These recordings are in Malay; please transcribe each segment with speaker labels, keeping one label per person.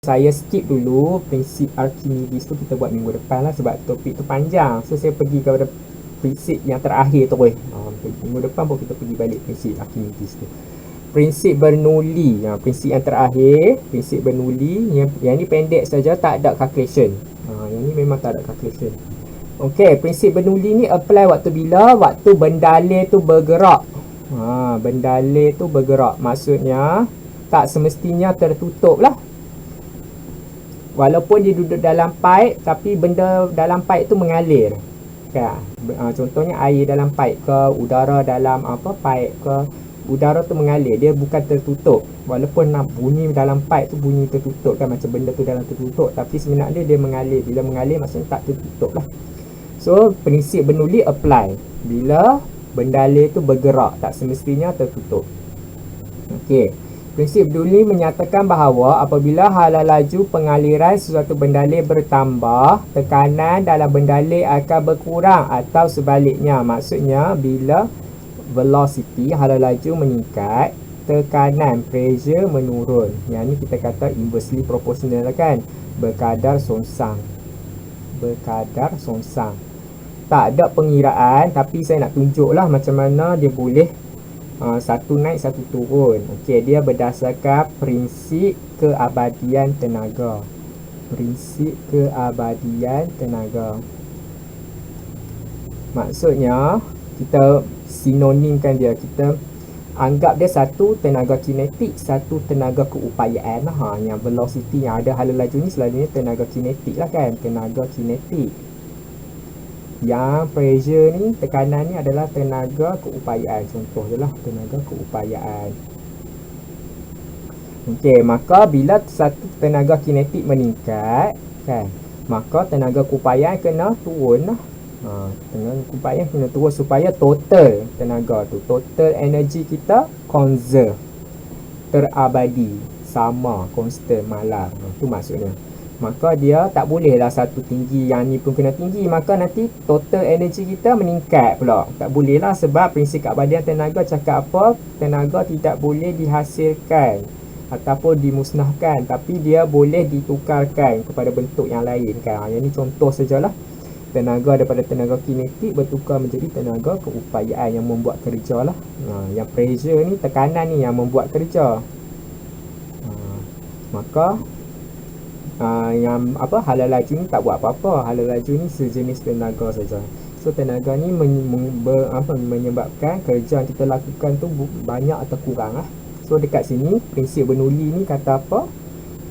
Speaker 1: Saya skip dulu prinsip Archimedes tu, kita buat minggu depan lah sebab topik tu panjang. So saya pergi kepada prinsip yang terakhir terus. Minggu depan pun kita pergi balik prinsip Archimedes tu. Prinsip Bernoulli, prinsip yang terakhir, prinsip Bernoulli. Yang ni pendek saja, tak ada calculation. Yang ni memang tak ada calculation. Okey, prinsip Bernoulli ni apply waktu bila? Waktu bendalai tu bergerak. Bendalai tu bergerak. Maksudnya tak semestinya tertutup lah. Walaupun dia duduk dalam pipe, tapi benda dalam pipe tu mengalir. Contohnya air dalam pipe ke, udara dalam pipe ke, udara tu mengalir, dia bukan tertutup. Walaupun nak bunyi dalam pipe tu bunyi tertutup kan, macam benda tu dalam tertutup, tapi sebenarnya dia mengalir. Bila mengalir maksudnya tak tertutup lah. So prinsip Bernoulli apply bila bendalai tu bergerak, tak semestinya tertutup. Okey. Prinsip Bernoulli menyatakan bahawa apabila hala laju pengaliran sesuatu bendalai bertambah, tekanan dalam bendalai akan berkurang atau sebaliknya. Maksudnya bila velocity, hala laju meningkat, tekanan, pressure menurun. Yang ni kita kata inversely proportional kan, berkadar songsang. Berkadar songsang. Tak ada pengiraan, tapi saya nak tunjuklah macam mana dia boleh satu naik satu turun. Okey, dia berdasarkan prinsip keabadian tenaga. Prinsip keabadian tenaga. Maksudnya kita sinonimkan dia, kita anggap dia satu tenaga kinetik, satu tenaga keupayaan lah. Yang velocity yang ada hala laju ni selalunya tenaga kinetik lah kan, tenaga kinetik. Yang pressure ni, tekanan ni adalah tenaga keupayaan. Contoh je lah, tenaga keupayaan. Okey, maka bila satu tenaga kinetik meningkat kan, maka tenaga keupayaan kena turun lah. Tenaga keupayaan kena turun supaya total tenaga tu, total energy kita conserve, terabadi, sama, constant, malar. Itu maksudnya. Maka dia tak bolehlah satu tinggi, yang ni pun kena tinggi, maka nanti total energy kita meningkat pula. Tak bolehlah, sebab prinsip keabadian tenaga cakap apa? Tenaga tidak boleh dihasilkan ataupun dimusnahkan, tapi dia boleh ditukarkan kepada bentuk yang lain kan. Yang ni contoh sajalah. Tenaga daripada tenaga kinetik bertukar menjadi tenaga keupayaan yang membuat kerja lah. Yang pressure ni, tekanan ni yang membuat kerja. Maka yang hala laju ni tak buat apa-apa. Hala laju ni sejenis tenaga saja. So tenaga ni menyebabkan kerja yang kita lakukan tu banyak atau kurang lah. So dekat sini prinsip Bernoulli ni kata apa?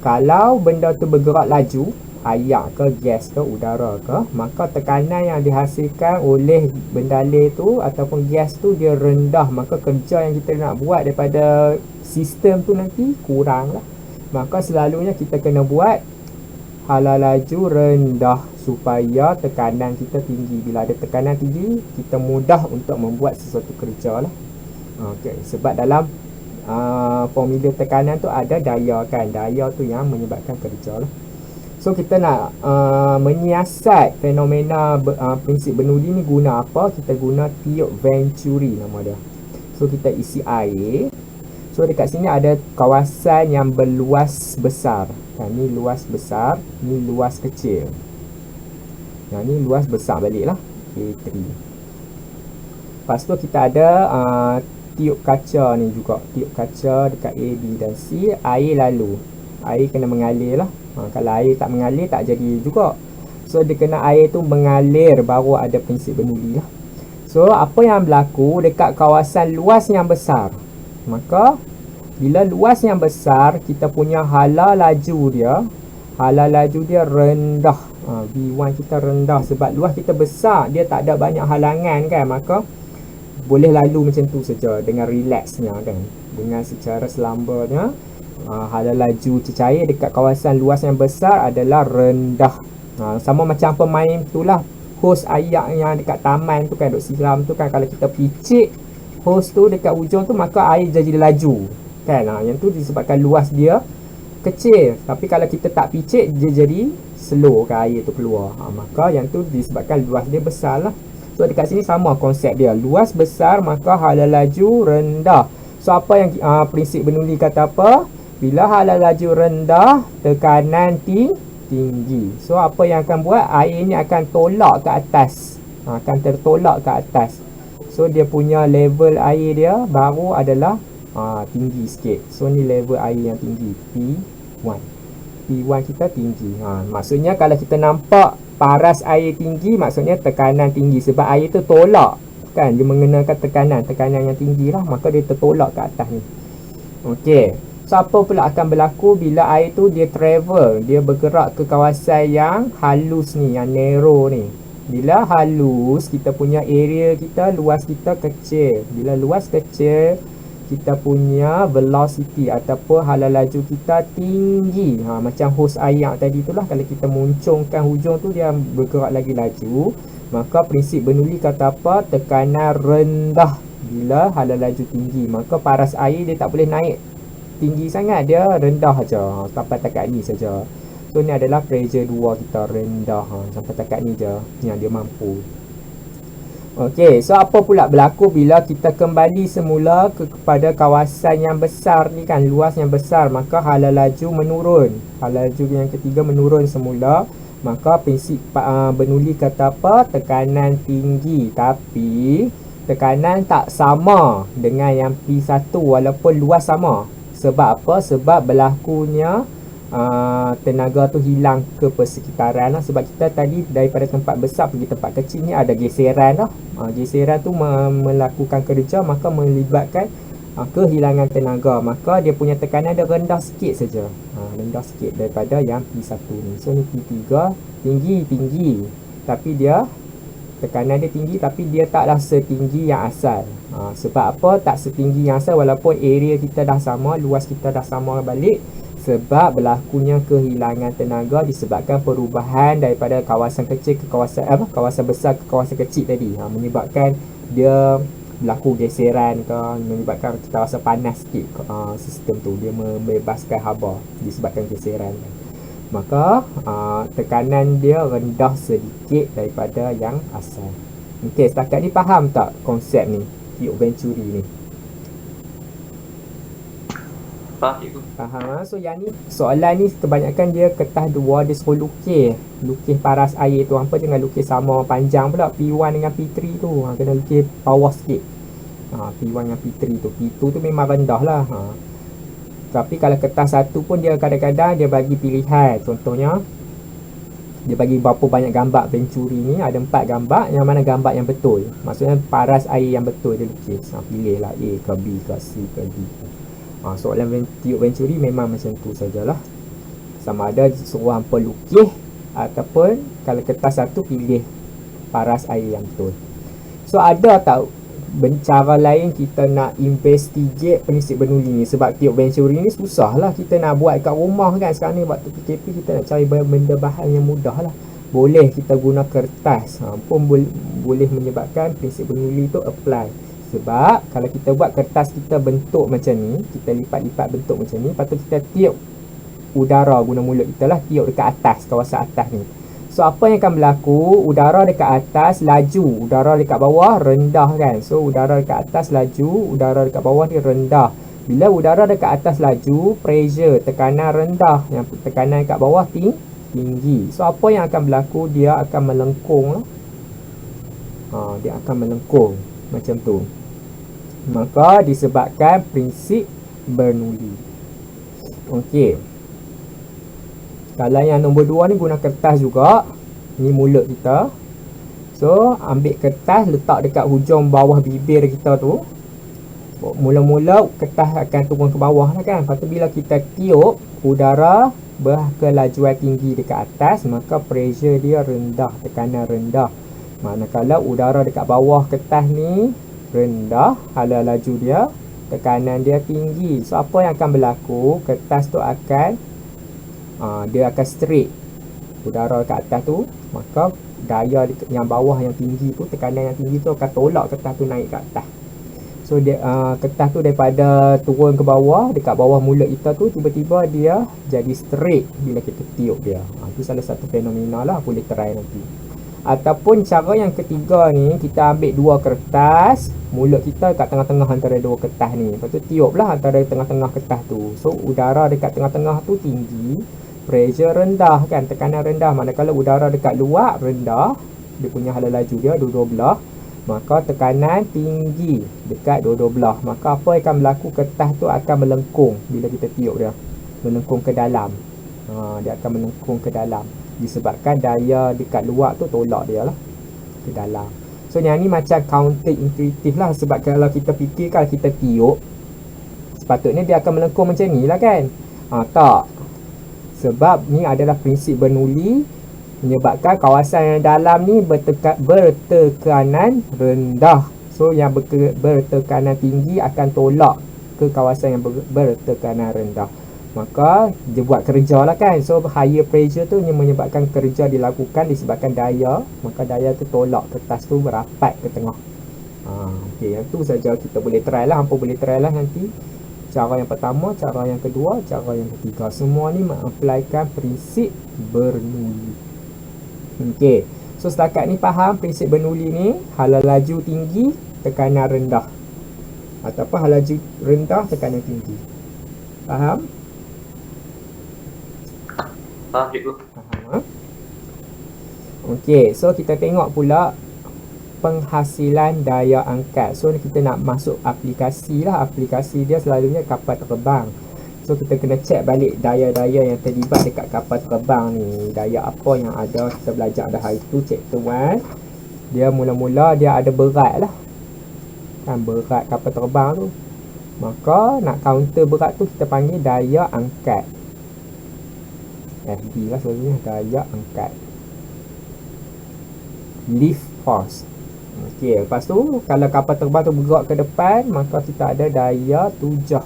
Speaker 1: Kalau benda tu bergerak laju, air ke, gas ke, udara ke, maka tekanan yang dihasilkan oleh bendalai tu ataupun gas tu dia rendah, maka kerja yang kita nak buat daripada sistem tu nanti kurang lah. Maka selalunya kita kena buat hala laju rendah supaya tekanan kita tinggi. Bila ada tekanan tinggi, kita mudah untuk membuat sesuatu kerja lah. Okay. Sebab dalam formula tekanan tu ada daya kan. Daya tu yang menyebabkan kerja lah. So kita nak menyiasat fenomena prinsip Bernoulli ni guna apa? Kita guna tiup Venturi nama dia. So kita isi air. So dekat sini ada kawasan yang berluas besar. Ni luas besar, ni luas kecil. Yang ni luas besar balik lah, A3. Lepas tu kita ada tiup kaca ni juga. Tiup kaca dekat A, B dan C. Air lalu, air kena mengalir lah. Kalau air tak mengalir tak jadi juga. So dia kena air tu mengalir, baru ada prinsip Bernoulli lah. So apa yang berlaku dekat kawasan luas yang besar? Maka bila luas yang besar, kita punya hala laju dia rendah. V1 kita rendah sebab luas kita besar, dia tak ada banyak halangan kan, maka boleh lalu macam tu saja dengan relaxnya kan, dengan secara selambatnya. Hala laju cecair dekat kawasan luas yang besar adalah rendah. Sama macam pemain tu lah, hos air yang dekat taman tu kan, duk siram tu kan, kalau kita picit hos tu dekat ujung tu, maka air jadi laju kan. Yang tu disebabkan luas dia kecil, tapi kalau kita tak picit, dia jadi slow kan, air tu keluar. Maka yang tu disebabkan luas dia besar lah. So dekat sini sama konsep dia, luas besar maka hala laju rendah. So apa yang prinsip Bernoulli kata apa? Bila hala laju rendah, tekanan tinggi. So apa yang akan buat, air ni akan tolak ke atas, akan tertolak ke atas. So dia punya level air dia baru adalah tinggi sikit. So ni level air yang tinggi, P1 kita tinggi. Maksudnya kalau kita nampak paras air tinggi, maksudnya tekanan tinggi. Sebab air tu tolak, kan, dia mengenakan tekanan yang tinggi lah, maka dia tertolak ke atas ni. Okey, so apa pula akan berlaku bila air tu dia travel, dia bergerak ke kawasan yang halus ni, yang narrow ni. Bila halus, kita punya area kita, luas kita kecil. Bila luas kecil, kita punya velocity ataupun hala laju kita tinggi. Macam hos air tadi itulah, kalau kita muncungkan hujung tu, dia bergerak lagi laju. Maka prinsip Bernoulli kata apa? Tekanan rendah. Bila hala laju tinggi, maka paras air dia tak boleh naik tinggi sangat, dia rendah saja, sampai takat ni saja. So ni adalah pressure 2 kita rendah, sampai takat ni je yang dia mampu. Okey, so apa pula berlaku bila kita kembali semula kepada kawasan yang besar ni, kan, luas yang besar, maka hala laju menurun. Hala laju yang ketiga menurun semula. Maka prinsip Bernoulli kata apa? Tekanan tinggi, tapi tekanan tak sama dengan yang P1 walaupun luas sama. Sebab apa? Sebab berlakunya tenaga tu hilang ke persekitaran lah. Sebab kita tadi daripada tempat besar pergi tempat kecil ni ada geseran lah. Geseran tu melakukan kerja, maka melibatkan kehilangan tenaga. Maka dia punya tekanan dia rendah sikit saja, rendah sikit daripada yang P1 ni. So ni P3 tinggi, tapi dia tekanan dia tinggi, tapi dia taklah setinggi yang asal. Sebab apa tak setinggi yang asal walaupun area kita dah sama, luas kita dah sama balik? Sebab berlakunya kehilangan tenaga disebabkan perubahan daripada kawasan kecil ke kawasan kawasan besar ke kawasan kecil tadi. Menyebabkan dia berlaku geseran ke, menyebabkan kita rasa panas sikit sistem tu, dia membebaskan haba disebabkan geseran. Maka tekanan dia rendah sedikit daripada yang asal. Okey, setakat ni faham tak konsep ni, tiup Venturi ni? Faham. So yang ni, soalan ni kebanyakan dia kertas 2, dia suruh lukis paras air tu. Hampa jangan lukis sama panjang pula P1 dengan P3 tu. Kena lukis bawah sikit. P1 dengan P3 tu. P2 tu memang rendah lah. Tapi kalau kertas satu pun dia kadang-kadang dia bagi pilihan. Contohnya dia bagi berapa banyak gambar Venturi ni. Ada 4 gambar, yang mana gambar yang betul, maksudnya paras air yang betul dia lukis. Pilih lah A ke B ke C ke D. Soalan tiup Venturi memang macam tu sajalah. Sama ada suruh hampa lukis ataupun kalau kertas satu pilih paras air yang betul. So ada tak cara lain kita nak investigate prinsip Bernoulli ni? Sebab tiup Venturi ni susah lah kita nak buat kat rumah, kan. Sekarang ni waktu PKP kita nak cari benda bahan yang mudah lah. Boleh kita guna kertas pun boleh menyebabkan prinsip Bernoulli tu apply. Sebab kalau kita buat kertas kita bentuk macam ni, kita lipat-lipat bentuk macam ni, lepas tu kita tiup udara guna mulut kita lah, tiup dekat atas, kawasan atas ni. So apa yang akan berlaku? Udara dekat atas laju, udara dekat bawah rendah, kan. So udara dekat atas laju, udara dekat bawah ni rendah. Bila udara dekat atas laju, pressure, tekanan rendah, yang tekanan dekat bawah tinggi. So apa yang akan berlaku? Dia akan melengkung lah. Dia akan melengkung macam tu. Maka disebabkan prinsip Bernoulli. Okey. Kalau yang nombor 2 ni guna kertas juga. Ni mulut kita. So ambil kertas, letak dekat hujung bawah bibir kita tu. Mula-mula kertas akan turun ke bawah lah, kan. Lepas tu bila kita tiup, udara berkelajuan tinggi dekat atas, maka pressure dia rendah, tekanan rendah. Manakala udara dekat bawah kertas ni rendah, hala laju dia, tekanan dia tinggi. So apa yang akan berlaku? Kertas tu akan dia akan straight udara kat atas tu, maka daya yang bawah yang tinggi tu, tekanan yang tinggi tu akan tolak kertas tu naik ke atas. So dia, kertas tu daripada turun ke bawah, dekat bawah mulut kita tu, tiba-tiba dia jadi straight bila kita tiup dia. Itu salah satu fenomena lah, boleh try nanti. Ataupun cara yang ketiga ni, kita ambil dua kertas, mulut kita kat tengah-tengah antara dua kertas ni. Lepas tu tiuplah antara tengah-tengah kertas tu. So udara dekat tengah-tengah tu tinggi, pressure rendah kan, tekanan rendah. Manakala udara dekat luar rendah, dia punya hala laju dia dua-dua belah, maka tekanan tinggi dekat dua-dua belah. Maka apa yang akan berlaku, kertas tu akan melengkung bila kita tiup dia, melengkung ke dalam. Dia akan melengkung ke dalam disebabkan daya dekat luar tu tolak dia lah ke dalam. So yang ni macam counter intuitive lah, sebab kalau kita fikir kalau kita tiup sepatutnya dia akan melengkung macam ni lah kan. Tak, sebab ni adalah prinsip Bernoulli, menyebabkan kawasan yang dalam ni bertekanan rendah. So yang bertekanan tinggi akan tolak ke kawasan yang bertekanan rendah, maka dia buat kerja lah kan. So higher pressure tu menyebabkan kerja dilakukan disebabkan daya, maka daya tu tolak kertas tu berapat ke tengah. Okay, yang tu saja kita boleh try lah, hampa boleh try lah nanti. Cara yang pertama, cara yang kedua, cara yang ketiga, semua ni mengaplikan prinsip Bernoulli. Okay, so setakat ni faham prinsip Bernoulli ni, hala laju tinggi, tekanan rendah, ataupun hala laju rendah, tekanan tinggi. Faham?
Speaker 2: Faham cikgu.
Speaker 1: Faham. Okey, so kita tengok pula penghasilan daya angkat. So kita nak masuk aplikasi lah. Aplikasi dia selalunya kapal terbang. So kita kena check balik daya-daya yang terlibat dekat kapal terbang ni. Daya apa yang ada, kita belajar dah hari tu, chapter 1. Dia mula-mula dia ada berat lah kan, berat kapal terbang tu. Maka nak counter berat tu kita panggil daya angkat. FD lah selalunya, daya angkat, lift force. Okey, lepas tu kalau kapal terbang tu bergerak ke depan, maka kita ada daya tujah.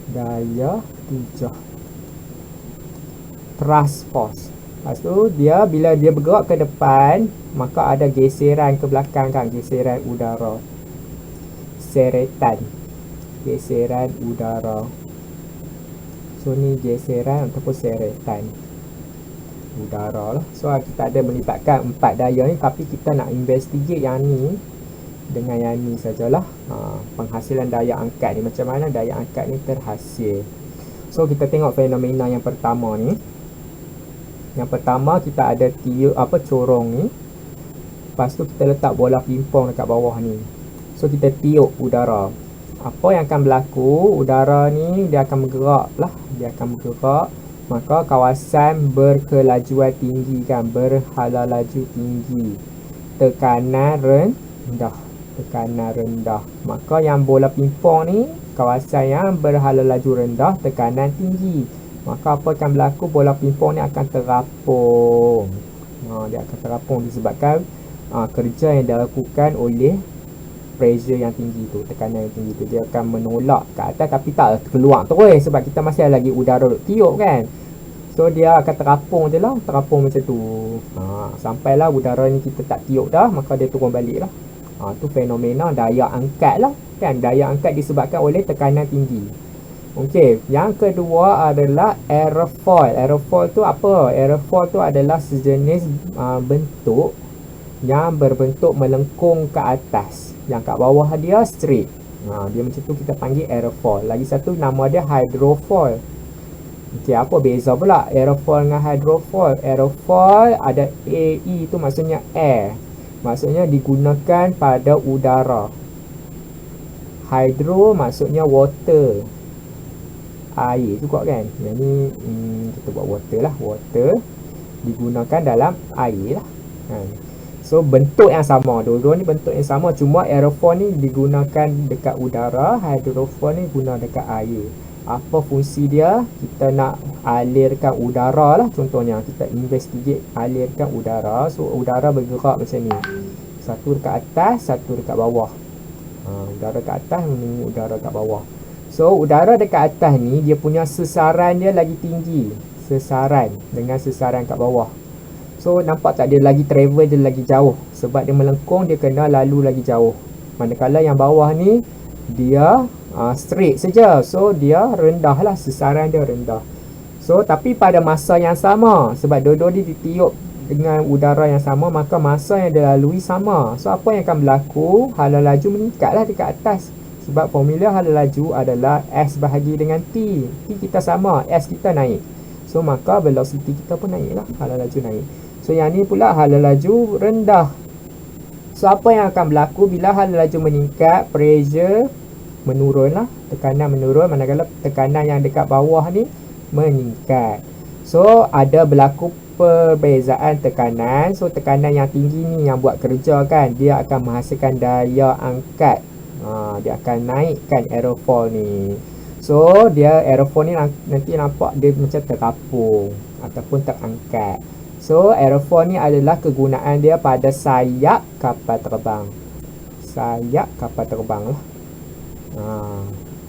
Speaker 1: Daya tujah, thrust force. Lepas tu dia bila dia bergerak ke depan, maka ada geseran ke belakang kan, geseran udara, seretan, geseran udara. So ni geseran ataupun seretan udara lah. So kita ada melibatkan 4 daya ni, tapi kita nak investigate yang ni dengan yang ni sajalah. Penghasilan daya angkat ni, macam mana daya angkat ni terhasil. So kita tengok fenomena yang pertama ni. Yang pertama kita ada corong ni. Lepas tu kita letak bola pimpong dekat bawah ni. So kita tiup udara. Apa yang akan berlaku, udara ni dia akan bergerak lah, dia akan bergerak, maka kawasan berkelajuan tinggi kan, berhala laju tinggi, tekanan rendah, tekanan rendah. Maka yang bola pimpong ni kawasan yang berhala laju rendah, tekanan tinggi, maka apa akan berlaku, bola pimpong ni akan terapung. Dia akan terapung disebabkan kerja yang dilakukan oleh pressure yang tinggi tu, tekanan yang tinggi tu, dia akan menolak ke atas, tapi tak keluar terus sebab kita masih ada lagi udara duk tiup kan. So dia akan terapung je lah, terapung macam tu. Sampailah udara ni kita tak tiup dah, maka dia turun balik lah. Tu fenomena daya angkat lah kan. Daya angkat disebabkan oleh tekanan tinggi. Okey, yang kedua adalah aerofoil. Aerofoil tu apa? Aerofoil tu adalah sejenis bentuk yang berbentuk melengkung ke atas, yang kat bawah dia straight. Dia macam tu, kita panggil aerofoil. Lagi satu nama dia hydrofoil. Okey, apa beza pula aerofoil dengan hydrofoil? Aerofoil ada AE tu maksudnya air, maksudnya digunakan pada udara. Hydro maksudnya water, air juga kan. Yang ni kita buat water lah, water digunakan dalam air lah kan. So bentuk yang sama, dua-dua ni bentuk yang sama, cuma aerofoil ni digunakan dekat udara, hydrofoil ni guna dekat air. Apa fungsi dia? Kita nak alirkan udara lah, contohnya kita investigate alirkan udara. So udara bergerak macam ni, satu dekat atas, satu dekat bawah. Udara dekat atas, udara dekat bawah. So udara dekat atas ni dia punya sesaran dia lagi tinggi, sesaran dengan sesaran kat bawah. So nampak tak, dia lagi travel, dia lagi jauh, sebab dia melengkung, dia kena lalu lagi jauh. Manakala yang bawah ni dia straight saja, so dia rendah lah, sesaran dia rendah. So tapi pada masa yang sama, sebab dua-dua ni ditiup dengan udara yang sama, maka masa yang dilalui sama. So apa yang akan berlaku? Hala laju meningkatlah dekat atas. Sebab formula hala laju adalah S bahagi dengan T. T kita sama, S kita naik. So maka velocity kita pun naik lah, hala laju naik. So yang ni pula hala laju rendah. So apa yang akan berlaku bila hala laju meningkat? Pressure menurun lah, tekanan menurun, manakala tekanan yang dekat bawah ni meningkat. So ada berlaku perbezaan tekanan. So tekanan yang tinggi ni yang buat kerja kan, dia akan menghasilkan daya angkat. Dia akan naikkan aerofoil ni. So dia aerofoil ni nanti nampak dia macam terapung ataupun terangkat. So aerofoil ni adalah kegunaan dia pada sayap kapal terbang. Sayap kapal terbang lah.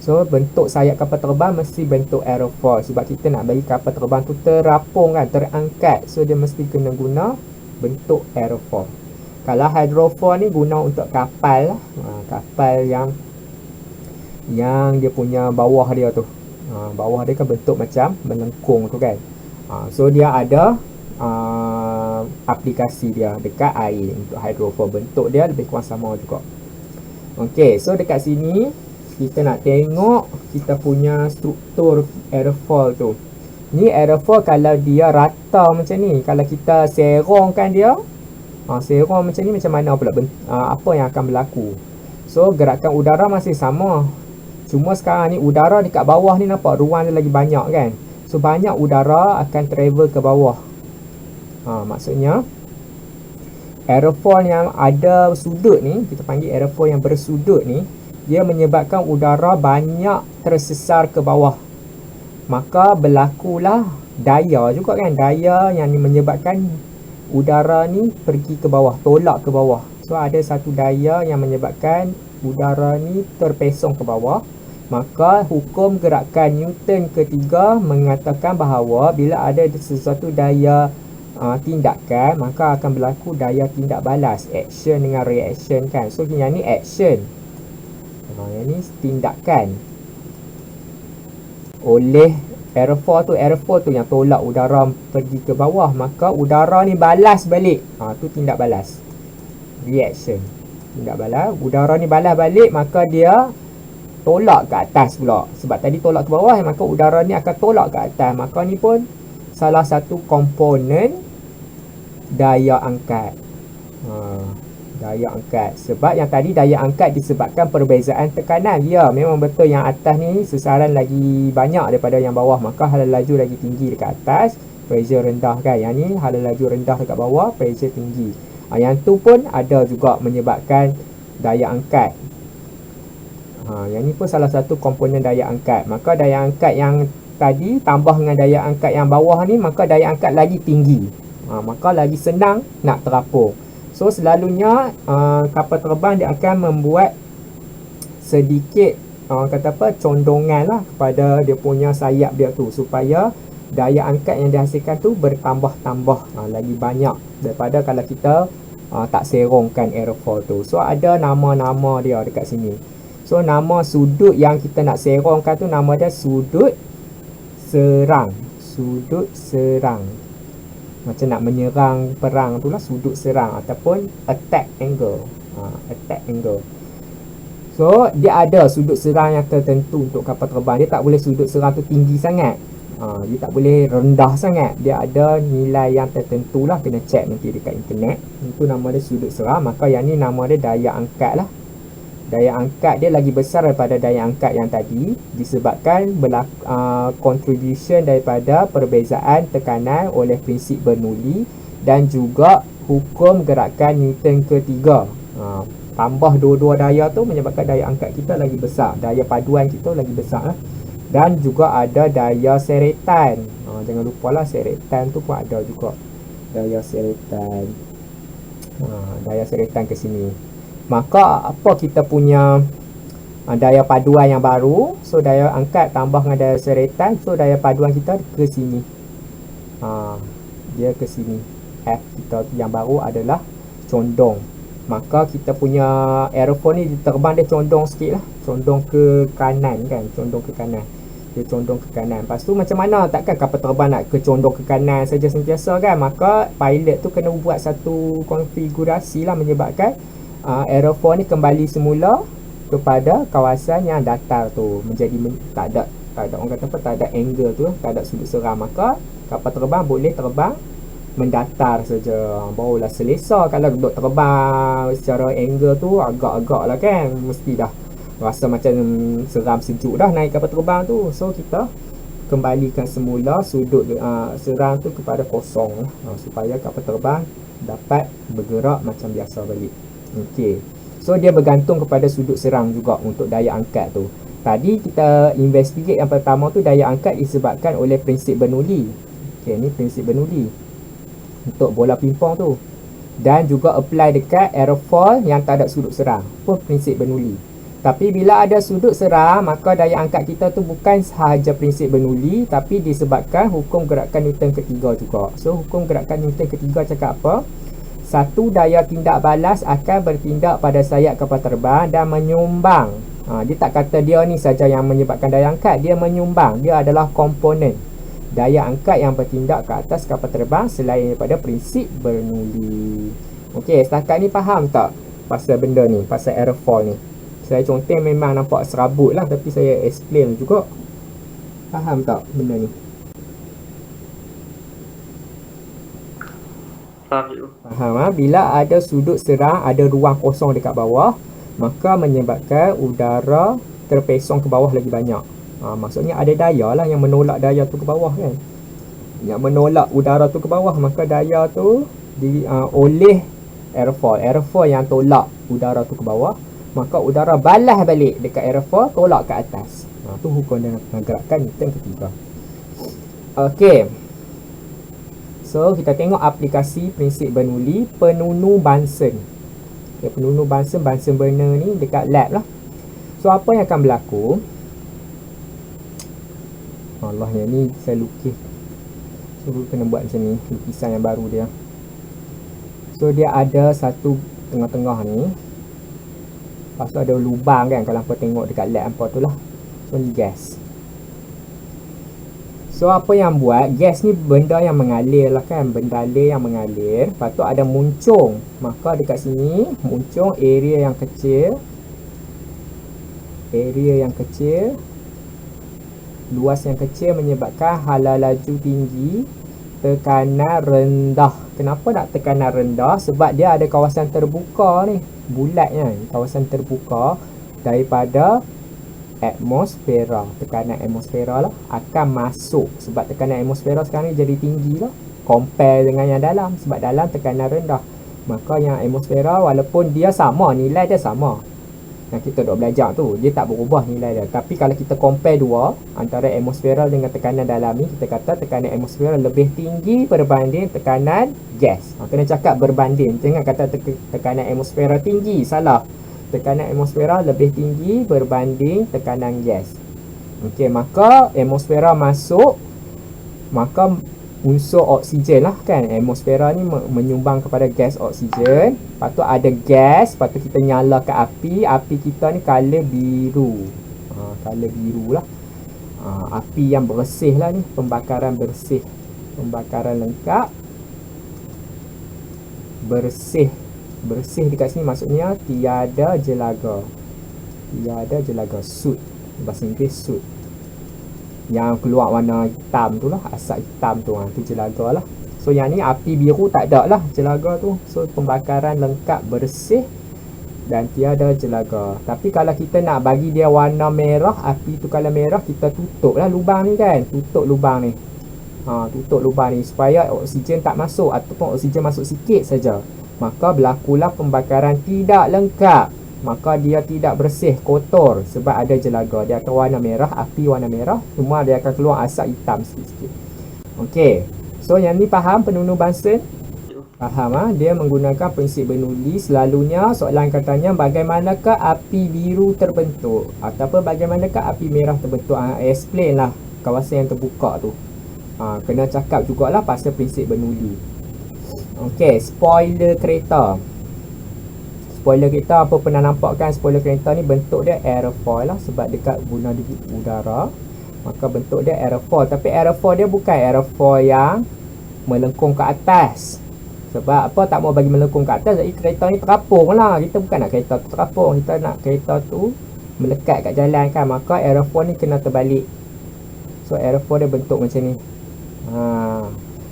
Speaker 1: So bentuk sayap kapal terbang mesti bentuk aerofoil. Sebab kita nak bagi kapal terbang tu terapung kan, terangkat. So dia mesti kena guna bentuk aerofoil. Kalau hydrofoil ni guna untuk kapal lah. Kapal yang dia punya bawah dia tu, bawah dia kan bentuk macam melengkung tu kan. So dia ada aplikasi dia dekat air untuk hydrofoil. Bentuk dia lebih kurang sama juga. Okey, so dekat sini kita nak tengok kita punya struktur aerofoil tu. Ni aerofoil kalau dia rata macam ni, kalau kita serongkan dia, serong macam ni, macam mana pula apa yang akan berlaku? So gerakan udara masih sama. Cuma sekarang ni udara dekat bawah ni nampak ruang dia lagi banyak kan. So banyak udara akan travel ke bawah. Maksudnya aerofoil yang ada sudut ni, kita panggil aerofoil yang bersudut ni, dia menyebabkan udara banyak tersesar ke bawah. Maka berlakulah daya juga kan, daya yang menyebabkan udara ni pergi ke bawah, tolak ke bawah. So ada satu daya yang menyebabkan udara ni terpesong ke bawah. Maka hukum gerakan Newton ketiga mengatakan bahawa bila ada sesuatu daya tindakan, maka akan berlaku daya tindak balas, action dengan reaction kan. So yang ni action, yang ni tindakan oleh aerofoil tu yang tolak udara pergi ke bawah, maka udara ni balas balik. Tu tindak balas, reaction, tindak balas. Udara ni balas balik, maka dia tolak ke atas pula. Sebab tadi tolak ke bawah, maka udara ni akan tolak ke atas. Maka ni pun salah satu komponen daya angkat. Daya angkat. Sebab yang tadi daya angkat disebabkan perbezaan tekanan. Ya, memang betul yang atas ni sesaran lagi banyak daripada yang bawah. Maka hala laju lagi tinggi dekat atas, pressure rendah kan. Yang ni hala laju rendah dekat bawah, pressure tinggi. Yang tu pun ada juga menyebabkan daya angkat. Yang ni pun salah satu komponen daya angkat. Maka daya angkat yang tadi tambah dengan daya angkat yang bawah ni, maka daya angkat lagi tinggi. Maka lagi senang nak terapung. So selalunya kapal terbang dia akan membuat sedikit condongan lah kepada dia punya sayap dia tu, supaya daya angkat yang dihasilkan tu bertambah-tambah lagi banyak daripada kalau kita tak serongkan aerofoil tu. So ada nama-nama dia dekat sini. So nama sudut yang kita nak serongkan tu nama dia sudut serang. Sudut serang. Macam nak menyerang perang tu lah, sudut serang ataupun attack angle. Attack angle. So dia ada sudut serang yang tertentu untuk kapal terbang. Dia tak boleh sudut serang tu tinggi sangat. Dia tak boleh rendah sangat. Dia ada nilai yang tertentu lah, kena check nanti dekat internet. Itu nama dia sudut serang. Maka yang ni nama dia daya angkat lah. Daya angkat dia lagi besar daripada daya angkat yang tadi disebabkan contribution daripada perbezaan tekanan oleh prinsip Bernoulli dan juga hukum gerakan Newton ketiga. Tambah dua-dua daya tu menyebabkan daya angkat kita lagi besar, daya paduan kita lagi besar lah. Dan juga ada daya seretan. Jangan lupalah seretan tu pun ada juga. Daya seretan. Daya seretan ke sini. Maka apa kita punya daya paduan yang baru. So daya angkat tambah dengan daya seretan. So daya paduan kita ke sini. Dia ke sini. F kita yang baru adalah condong. Maka kita punya aerofoil ni terbang dia condong sikit lah. Condong ke kanan kan. Condong ke kanan. Dia condong ke kanan. Lepas tu macam mana, takkan kapal terbang nak condong ke kanan saja sentiasa kan? Maka pilot tu kena buat satu konfigurasi lah, menyebabkan aerofoil ni kembali semula kepada kawasan yang datar tu, menjadi tak ada orang kata apa, tak ada angle tu, tak ada sudut seram. Maka kapal terbang boleh terbang mendatar saja, barulah selesa. Kalau duduk terbang secara angle tu agak-agak lah kan, mesti dah rasa macam seram sejuk dah naik kapal terbang tu. So kita kembalikan semula sudut seram tu kepada kosong supaya kapal terbang dapat bergerak macam biasa balik. Okey, so dia bergantung kepada sudut seram juga untuk daya angkat tu. Tadi kita investigate yang pertama tu, daya angkat disebabkan oleh prinsip Bernoulli. Okey, ni prinsip Bernoulli untuk bola pingpong tu, dan juga apply dekat aerofoil yang tak ada sudut seram pun prinsip Bernoulli. Tapi bila ada sudut seram, maka daya angkat kita tu bukan sahaja prinsip Bernoulli, tapi disebabkan hukum gerakan Newton ketiga juga. So hukum gerakan Newton ketiga cakap apa? Satu daya tindak balas akan bertindak pada sayap kapal terbang dan menyumbang. Dia tak kata dia ni saja yang menyebabkan daya angkat, dia menyumbang. Dia adalah komponen daya angkat yang bertindak ke atas kapal terbang selain daripada prinsip Bernoulli. Okey, setakat ni faham tak pasal benda ni, pasal aerofoil ni? Saya conteng memang nampak serabut lah, tapi saya explain juga. Faham tak benda ni? Faham. Bila ada sudut seram, ada ruang kosong dekat bawah, maka menyebabkan udara terpesong ke bawah lagi banyak. Maksudnya ada daya lah yang menolak daya tu ke bawah kan, yang menolak udara tu ke bawah. Maka daya tu oleh aerofoil yang tolak udara tu ke bawah, maka udara balas balik dekat aerofoil, tolak ke atas. Tu hukum dengan gerakan Newton ketiga. Okey, so kita tengok aplikasi prinsip Bernoulli, penunu Bunsen. Okay, penunu Bunsen burner ni dekat lab lah. So apa yang akan berlaku? Allah, yang ni saya lukis, so kena buat macam ni, lukisan yang baru dia. So dia ada satu tengah-tengah ni, lepas tu ada lubang kan, kalau hampa tengok dekat lab hampa tu lah. So ni gas. So apa yang buat, gas ni benda yang mengalir lah kan, benda yang mengalir. Lepas tu ada muncung, maka dekat sini muncung area yang kecil, luas yang kecil, menyebabkan hala laju tinggi, tekanan rendah. Kenapa nak tekanan rendah? Sebab dia ada kawasan terbuka ni, bulat kan, kawasan terbuka daripada atmosfera. Tekanan atmosfera lah akan masuk, sebab tekanan atmosfera sekarang ni jadi tinggi lah compare dengan yang dalam, sebab dalam tekanan rendah. Maka yang atmosfera walaupun dia sama, nilai dia sama yang kita dah belajar tu, dia tak berubah nilai dia. Tapi kalau kita compare dua, antara atmosfera dengan tekanan dalam ni, kita kata tekanan atmosfera lebih tinggi berbanding tekanan gas. Kena cakap berbanding, jangan kata tekanan atmosfera tinggi, salah. Tekanan atmosfera lebih tinggi berbanding tekanan gas. Okey, maka atmosfera masuk, maka unsur oksigen lah kan, atmosfera ni menyumbang kepada gas oksigen. Lepas tu ada gas, lepas tu kita nyalakan api kita ni color biru, color biru lah. Api yang bersih lah ni, pembakaran bersih, pembakaran lengkap, bersih dekat sini maksudnya tiada jelaga, soot, bahasa Inggeris soot, yang keluar warna hitam tu lah, asap hitam tu, tu jelaga lah. So yang ni api biru tak ada lah jelaga tu. So pembakaran lengkap, bersih dan tiada jelaga. Tapi kalau kita nak bagi dia warna merah, api tu kalau merah, kita tutup lah lubang ni kan, tutup lubang ni, tutup lubang ni supaya oksigen tak masuk, ataupun oksigen masuk sikit saja. Maka berlakulah pembakaran tidak lengkap, maka dia tidak bersih, kotor, sebab ada jelaga. Dia akan warna merah, api warna merah, cuma dia akan keluar asap hitam sikit-sikit. Okey, so yang ni faham penunu Bunsen? Faham Dia menggunakan prinsip Bernoulli. Selalunya soalan katanya bagaimanakah api biru terbentuk, ataupun bagaimanakah api merah terbentuk. Explain lah kawasan yang terbuka tu. Kena cakap jugalah pasal prinsip Bernoulli. Okey, spoiler kereta. Spoiler kereta, apa pernah nampak kan spoiler kereta ni bentuk dia aerofoil lah, sebab dekat guna udara. maka bentuk dia aerofoil. Tapi aerofoil dia bukan aerofoil yang melengkung ke atas. Sebab apa tak mau bagi melengkung ke atas, jadi kereta ni terapung lah. Kita bukan nak kereta tu terapung, kita nak kereta tu melekat kat jalan kan. Maka aerofoil ni kena terbalik. So aerofoil dia bentuk macam ni.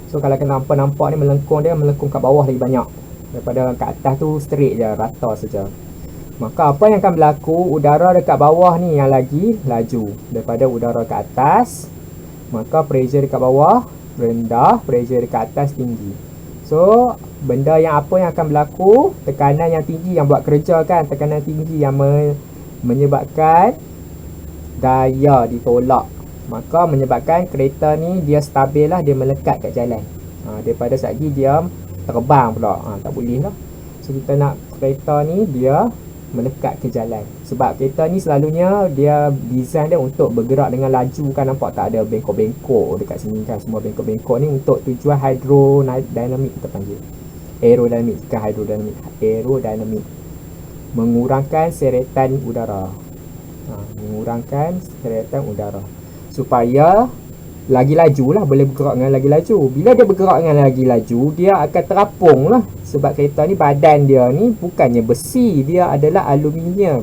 Speaker 1: So kalau kena nampak ni melengkung, dia melengkung kat bawah lagi banyak daripada kat atas tu straight je, rata saja. Maka apa yang akan berlaku, udara dekat bawah ni yang lagi laju daripada udara kat atas. Maka pressure dekat bawah rendah, pressure dekat atas tinggi. So benda yang apa yang akan berlaku, tekanan yang tinggi yang buat kerja kan, tekanan tinggi yang menyebabkan daya ditolak. Maka menyebabkan kereta ni dia stabil lah, dia melekat kat jalan. Daripada segi dia terbang pula, tak boleh lah. So kita nak kereta ni dia melekat ke jalan. Sebab kereta ni selalunya dia design dia untuk bergerak dengan laju kan, nampak tak ada bengkok-bengkok dekat sini kan. Semua bengkok-bengkok ni untuk tujuan hydrodynamic, kita panggil aerodynamic, bukan hydrodynamic, aerodynamic, mengurangkan seretan udara. Mengurangkan seretan udara supaya lagi laju lah, boleh bergerak dengan lagi laju. Bila dia bergerak dengan lagi laju, dia akan terapung lah. Sebab kereta ni badan dia ni bukannya besi, dia adalah aluminium.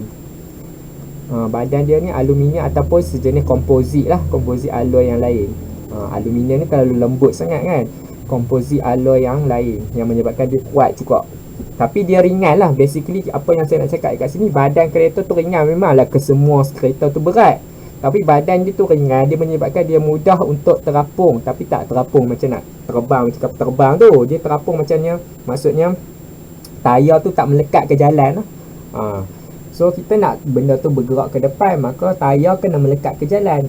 Speaker 1: Badan dia ni aluminium ataupun sejenis komposit lah, komposit alloy yang lain. Aluminium ni terlalu lembut sangat kan, komposit alloy yang lain yang menyebabkan dia kuat juga. Tapi dia ringan lah. Basically apa yang saya nak cakap kat sini, badan kereta tu ringan. Memanglah kesemua kereta tu berat, tapi badan dia tu ringan, dia menyebabkan dia mudah untuk terapung. Tapi tak terapung macam nak terbang, macam kapal terbang tu. Dia terapung macamnya, maksudnya tayar tu tak melekat ke jalan. So kita nak benda tu bergerak ke depan, maka tayar kena melekat ke jalan.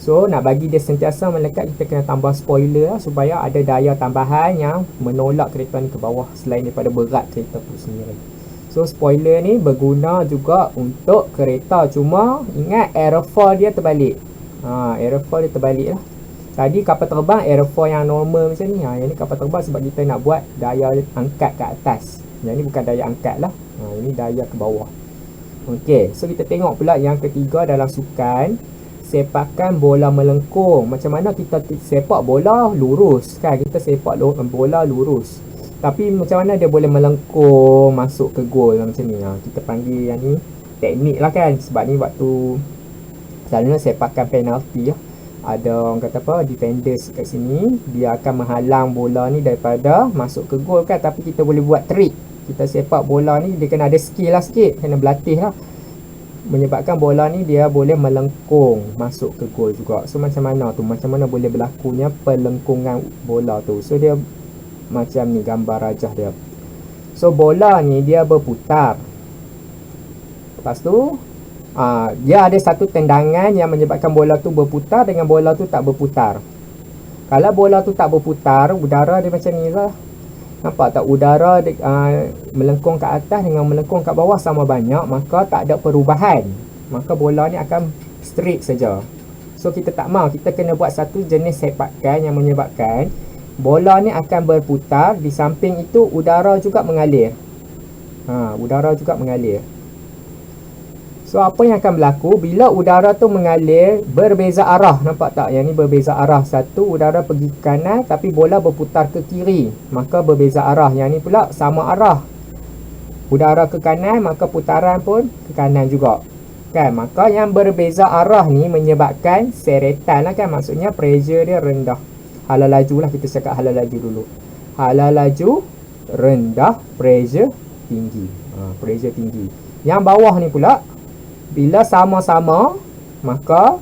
Speaker 1: So nak bagi dia sentiasa melekat, kita kena tambah spoiler supaya ada daya tambahan yang menolak kereta ni ke bawah selain daripada berat kereta tu sendiri. So spoiler ni berguna juga untuk kereta, cuma ingat aerofoil dia terbalik. Aerofoil dia terbalik lah. Tadi kapal terbang aerofoil yang normal macam ni. Yang ni kapal terbang sebab kita nak buat daya angkat ke atas. Yang ni bukan daya angkat lah. Ini daya ke bawah. Okey, so kita tengok pula yang ketiga dalam sukan, sepakan bola melengkung. Macam mana kita sepak bola lurus kan? Kita sepak bola lurus, tapi macam mana dia boleh melengkung masuk ke gol macam ni. Kita panggil yang ni teknik lah kan. Sebab ni waktu selalunya sepakan penalti lah, ada orang kata apa, defenders kat sini, dia akan menghalang bola ni daripada masuk ke gol kan. Tapi kita boleh buat trik. Kita sepak bola ni, dia kena ada skill lah sikit, kena berlatih lah, menyebabkan bola ni dia boleh melengkung masuk ke gol juga. So macam mana tu, macam mana boleh berlakunya pelengkungan bola tu. So dia macam ni gambar rajah dia. So bola ni dia berputar. Lepas tu dia ada satu tendangan yang menyebabkan bola tu berputar dengan bola tu tak berputar. Kalau bola tu tak berputar, udara dia macam ni lah. Nampak tak, udara melengkung ke atas dengan melengkung ke bawah sama banyak, maka tak ada perubahan. Maka bola ni akan straight saja. So kita tak mau, kita kena buat satu jenis sepakan yang menyebabkan bola ni akan berputar. Di samping itu udara juga mengalir. Udara juga mengalir. So apa yang akan berlaku bila udara tu mengalir berbeza arah, nampak tak? Yang ni berbeza arah. Satu udara pergi ke kanan tapi bola berputar ke kiri, maka berbeza arah. Yang ni pula sama arah. Udara ke kanan maka putaran pun ke kanan juga. Kan? Maka yang berbeza arah ni menyebabkan seretan lah kan. Maksudnya pressure dia rendah. Hala laju lah, kita cakap hala laju dulu. Hala laju rendah, pressure tinggi. Pressure tinggi. Yang bawah ni pula, bila sama-sama, maka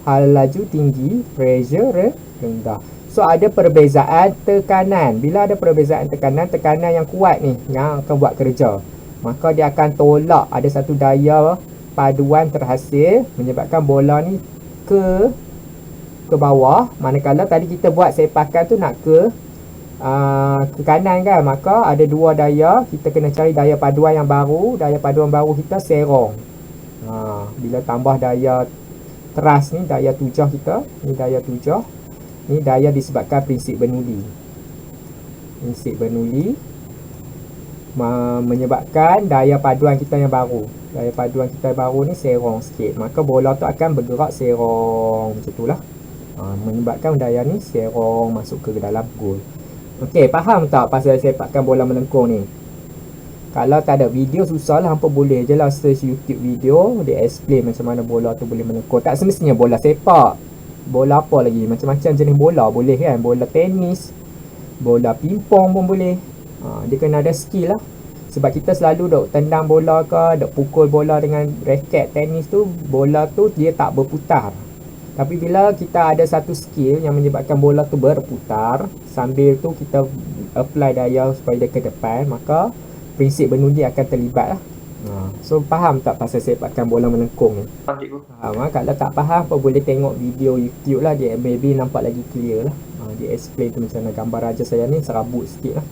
Speaker 1: hala laju tinggi, pressure rendah. So ada perbezaan tekanan. Bila ada perbezaan tekanan, tekanan yang kuat ni yang akan buat kerja, maka dia akan tolak. Ada satu daya paduan terhasil menyebabkan bola ni ke bawah. Manakala tadi kita buat sepakan tu nak ke kanan kan, maka ada dua daya. Kita kena cari daya paduan yang baru. Daya paduan baru kita serong. Bila tambah daya teras ni, daya tujah kita, ni daya tujah, ni daya disebabkan prinsip Bernoulli. Prinsip Bernoulli menyebabkan daya paduan kita yang baru. Daya paduan kita baru ni serong sikit. Maka bola tu akan bergerak serong macam tu lah. Menyebabkan daya ni serong masuk ke dalam gol. Okey, faham tak pasal sepakkan bola melengkung ni? Kalau tak ada video susah lah, hampa boleh je lah search YouTube video, dia explain macam mana bola tu boleh melengkung. Tak semestinya bola sepak, bola apa lagi, macam-macam jenis bola boleh kan. Bola tenis, bola pingpong pun boleh. Dia kena ada skill lah. Sebab kita selalu duk tendang bola ke, duk pukul bola dengan raket tenis tu, bola tu dia tak berputar. Tapi bila kita ada satu skill yang menyebabkan bola tu berputar, sambil tu kita apply daya supaya dia ke depan, maka prinsip bernundi akan terlibat lah. So faham tak pasal sepakkan bola melengkung ni?
Speaker 2: Faham cikgu.
Speaker 1: Faham. Kalau tak faham apa boleh tengok video YouTube lah, dia maybe nampak lagi clear lah. Dia explain tu macam mana. Gambar raja saya ni serabut sikit lah.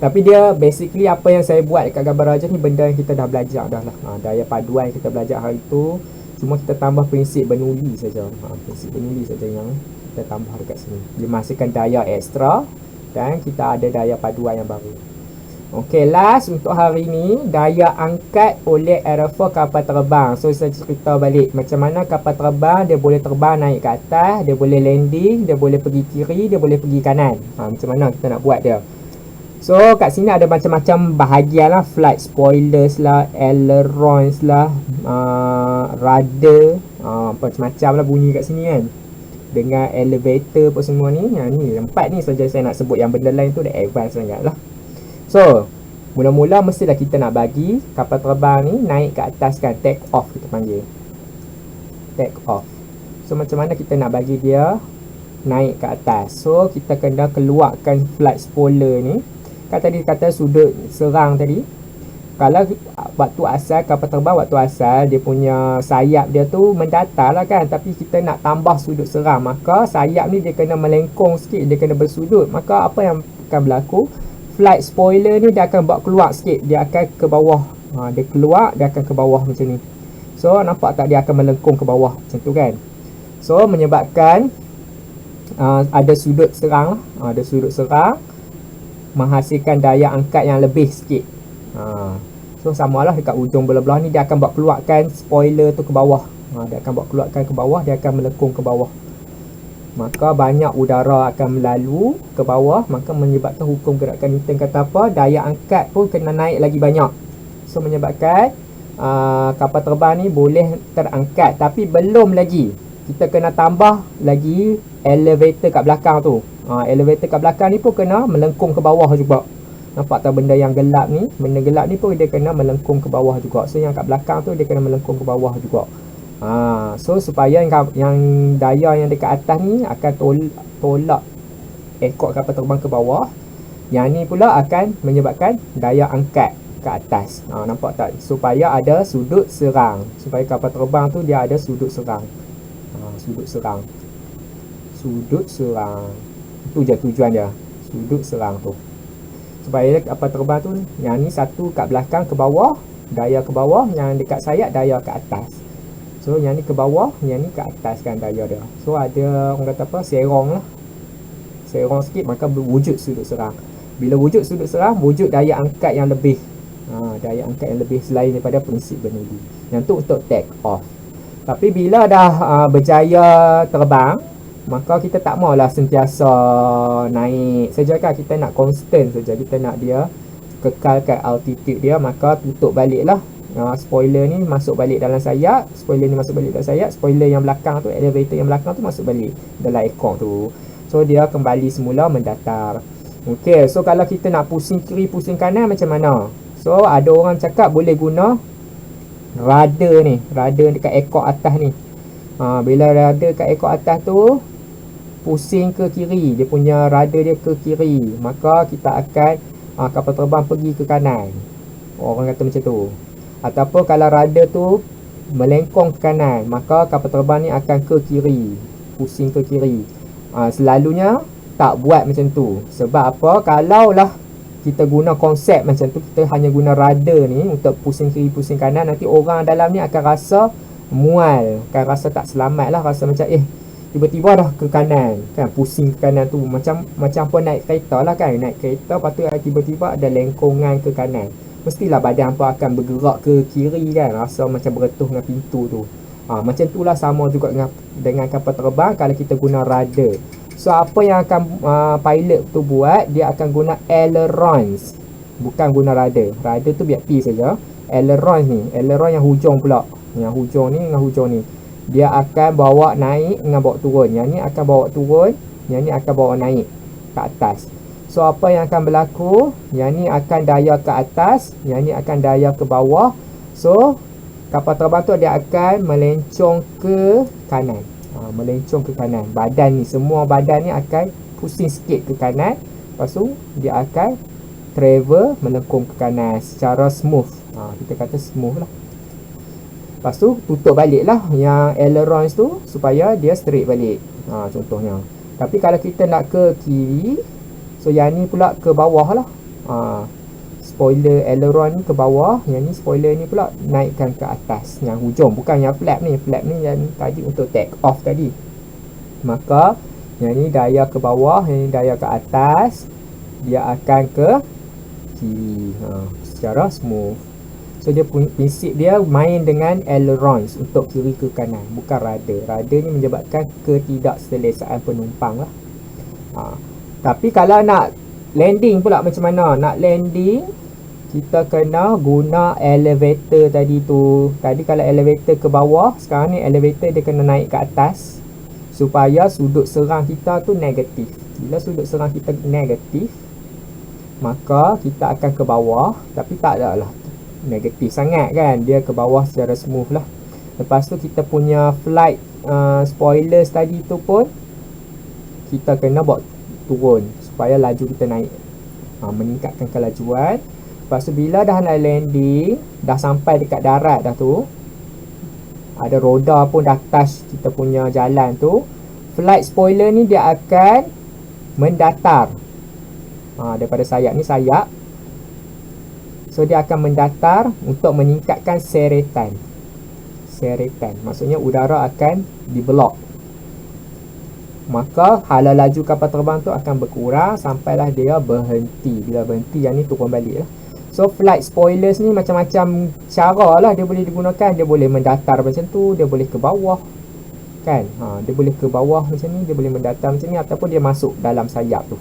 Speaker 1: Tapi dia basically apa yang saya buat dekat gambar raja ni benda yang kita dah belajar dah lah. Daya paduan yang kita belajar hari tu, cuma kita tambah prinsip bernuli saja. Prinsip bernuli saja yang kita tambah dekat sini. Dia menghasilkan daya ekstra dan kita ada daya paduan yang baru. Okey, last untuk hari ni, daya angkat oleh aerofoil kapal terbang. So saya cerita balik macam mana kapal terbang dia boleh terbang naik ke atas, dia boleh landing, dia boleh pergi kiri, dia boleh pergi kanan. Macam mana kita nak buat dia. So kat sini ada macam-macam bahagian lah, flight spoilers lah, ailerons lah, rudder, macam-macam lah bunyi kat sini kan. Dengan elevator apa semua ni. Ni 4 ni saja saya nak sebut, yang benda lain tu dah advance sangat lah. So mula-mula mestilah kita nak bagi kapal terbang ni naik ke atas kan, take off kita panggil. Take off. So macam mana kita nak bagi dia naik ke atas? So kita kena keluarkan flight spoiler ni. Kan tadi kata sudut serang tadi. Kalau waktu asal kapal terbang, waktu asal dia punya sayap dia tu mendatar lah kan, tapi kita nak tambah sudut serang, maka sayap ni dia kena melengkung sikit, dia kena bersudut. Maka apa yang akan berlaku, flight spoiler ni dia akan buat keluar sikit, dia akan ke bawah. Dia keluar, dia akan ke bawah macam ni. So nampak tak dia akan melengkung ke bawah macam tu kan. So menyebabkan ada sudut serang lah. Ada sudut serang menghasilkan daya angkat yang lebih sikit. So samalah dekat ujung belah-belah ni, dia akan buat keluarkan spoiler tu ke bawah. Dia akan buat keluarkan ke bawah, dia akan melengkung ke bawah. Maka banyak udara akan melalu ke bawah, maka menyebabkan hukum gerakan Newton kata apa, daya angkat pun kena naik lagi banyak. So menyebabkan kapal terbang ni boleh terangkat, tapi belum lagi. Kita kena tambah lagi elevator kat belakang tu. Elevator kat belakang ni pun kena melengkung ke bawah juga. Nampak tak benda yang gelap ni? Benda gelap ni pun dia kena melengkung ke bawah juga. So yang kat belakang tu dia kena melengkung ke bawah juga. So supaya yang daya yang dekat atas ni akan tolak ekor kapal terbang ke bawah. Yang ni pula akan menyebabkan daya angkat ke atas. Nampak tak? Supaya ada sudut serang. Supaya kapal terbang tu dia ada sudut serang. Sudut serang. Sudut serang. Itu je tujuan dia. Sudut serang tu. Supaya kapal terbang tu, yang ni satu kat belakang ke bawah, daya ke bawah, yang dekat sayap daya ke atas. So yang ni ke bawah, yang ni ke atas kan daya dia. So ada orang kata apa, serong lah. Serong sikit, maka berwujud sudut serang. Bila wujud sudut serang, wujud daya angkat yang lebih. Daya angkat yang lebih selain daripada prinsip bernudi. Yang tu untuk take off. Tapi bila dah berjaya terbang, maka kita tak maulah sentiasa naik saja kan. Kita nak constant saja. Kita nak dia kekalkan altitude dia, maka tutup balik lah. Spoiler ni masuk balik dalam sayap. Spoiler ni masuk balik dalam sayap. Spoiler yang belakang tu, elevator yang belakang tu masuk balik dalam ekor tu. So dia kembali semula mendatar. Okay, so kalau kita nak pusing kiri, pusing kanan macam mana? So ada orang cakap boleh guna rudder ni. Rudder dekat ekor atas ni. Bila rudder kat ekor atas tu pusing ke kiri, dia punya rudder dia ke kiri, maka kita akan kapal terbang pergi ke kanan. Orang kata macam tu. Ataupun kalau rudder tu melengkung ke kanan, maka kapal terbang ni akan ke kiri, pusing ke kiri. Selalunya tak buat macam tu. Sebab apa? Kalaulah kita guna konsep macam tu, kita hanya guna rudder ni untuk pusing kiri, pusing kanan, nanti orang dalam ni akan rasa mual, akan rasa tak selamat lah, rasa macam tiba-tiba dah ke kanan kan, pusing ke kanan tu, macam apa naik kereta lah kan, naik kereta lepas tu tiba-tiba ada lengkungan ke kanan. mestilah badan hampa akan bergerak ke kiri kan, rasa macam beretuh dengan pintu tu. Macam itulah sama juga dengan kapal terbang kalau kita guna rudder. So apa yang akan pilot tu buat, dia akan guna ailerons, bukan guna rudder. Rudder tu biar P saja. Ailerons ni, aileron yang hujung pula, yang hujung ni dengan hujung ni, dia akan bawa naik dengan bawa turun. Yang ni akan bawa turun, yang ni akan bawa naik ke atas. So apa yang akan berlaku, yang ni akan daya ke atas, yang ni akan daya ke bawah. So kapal terbang tu dia akan melencong ke kanan. Melencong ke kanan. Badan ni, semua badan ni akan pusing sikit ke kanan. Lepas tu dia akan travel melengkung ke kanan secara smooth. Kita kata smooth lah. Lepas tu tutup balik lah yang ailerons tu supaya dia straight balik. Contohnya. Tapi kalau kita nak ke kiri, so yang ni pula ke bawah lah. Spoiler aileron ni ke bawah, yang ni spoiler ni pula naikkan ke atas, yang hujung, bukan yang flap ni. Flap ni yang tadi untuk take off tadi. Maka yang ni daya ke bawah, yang ni daya ke atas, dia akan ke kiri secara smooth. So dia prinsip dia main dengan ailerons untuk kiri ke kanan, bukan rudder. Rudder ni menyebabkan ketidakselesaan penumpang lah. Tapi kalau nak landing pula macam mana? Nak landing, kita kena guna elevator tadi tu. Tadi kalau elevator ke bawah, sekarang ni elevator dia kena naik ke atas supaya sudut serang kita tu negatif. Bila sudut serang kita negatif, maka kita akan ke bawah. Tapi tak ada lah negatif sangat kan, dia ke bawah secara smooth lah. Lepas tu kita punya flight spoilers tadi tu pun kita kena bawa turun supaya laju kita naik, meningkatkan kelajuan. Lepas tu bila dah nak landing, dah sampai dekat darat dah tu, ada roda pun dah touch kita punya jalan tu, flight spoiler ni dia akan mendatar daripada sayap ni, sayap. So dia akan mendatar untuk meningkatkan seretan. Seretan maksudnya udara akan diblok. Maka hala laju kapal terbang tu akan berkurang sampailah dia berhenti. Bila berhenti, yang ni turun balik lah. So flight spoilers ni macam-macam cara lah dia boleh digunakan. Dia boleh mendatar macam tu, dia boleh ke bawah kan. Dia boleh ke bawah macam ni, dia boleh mendatar macam ni, ataupun dia masuk dalam sayap tu.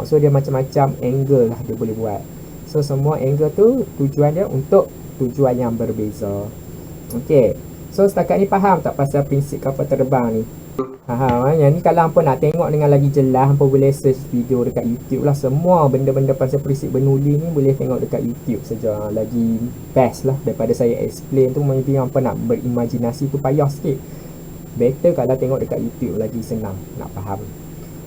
Speaker 1: So dia macam-macam angle lah dia boleh buat. So semua angle tu tujuan dia untuk tujuan yang berbeza. Okay, so setakat ni faham tak pasal prinsip kapal terbang ni? Yang ni kalau hampa nak tengok dengan lagi jelas, hampa boleh search video dekat YouTube lah. Semua benda-benda pasal prinsip Bernoulli ni boleh tengok dekat YouTube saja. Lagi best lah daripada saya explain tu. Maybe hampa nak berimajinasi tu payah sikit. Better kalau tengok dekat YouTube, lagi senang nak faham.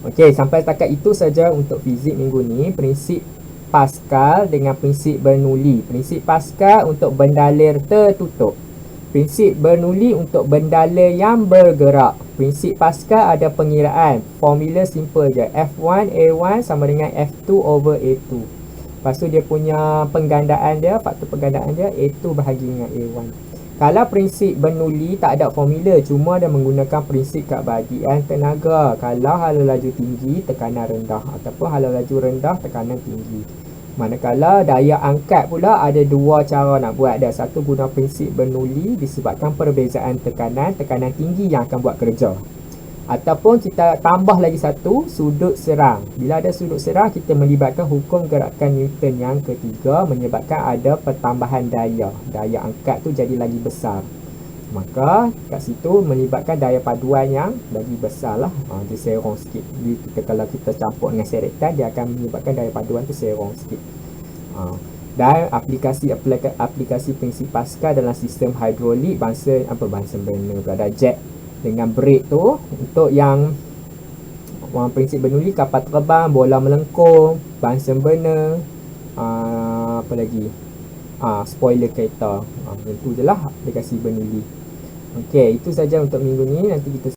Speaker 1: Okay, sampai setakat itu saja untuk fizik minggu ni. Prinsip Pascal dengan prinsip Bernoulli. Prinsip Pascal untuk bendalir tertutup, prinsip Bernoulli untuk bendalir yang bergerak. Prinsip Pascal ada pengiraan, formula simple je, F1 A1 sama dengan F2 over A2. Lepas tu dia punya penggandaan dia, faktor penggandaan dia A2 bahagi dengan A1. Kalau prinsip Bernoulli tak ada formula, cuma dia menggunakan prinsip kebahagiaan tenaga. Kalau hala laju tinggi, tekanan rendah, ataupun hala laju rendah, tekanan tinggi. Manakala daya angkat pula ada dua cara nak buat dia. Satu guna prinsip Bernoulli disebabkan perbezaan tekanan, tekanan tinggi yang akan buat kerja. Ataupun kita tambah lagi satu, sudut serang. Bila ada sudut serang, kita melibatkan hukum gerakan Newton yang ketiga, menyebabkan ada pertambahan daya. Daya angkat tu jadi lagi besar. Maka kat situ melibatkan daya paduan yang lagi besar lah. Dia serong sikit. Jadi kalau kita campur dengan seretan, dia akan menyebabkan daya paduan tu serong sikit. Dan aplikasi prinsip Pascal dalam sistem hidrolik bangsa burner. Ada jet dengan brake tu untuk yang prinsip Bernoulli, kapal terbang, bola melengkung, Bunsen burner, apa lagi, spoiler kereta. Itu je lah aplikasi Bernoulli. Okey, itu saja untuk minggu ni. Nanti kita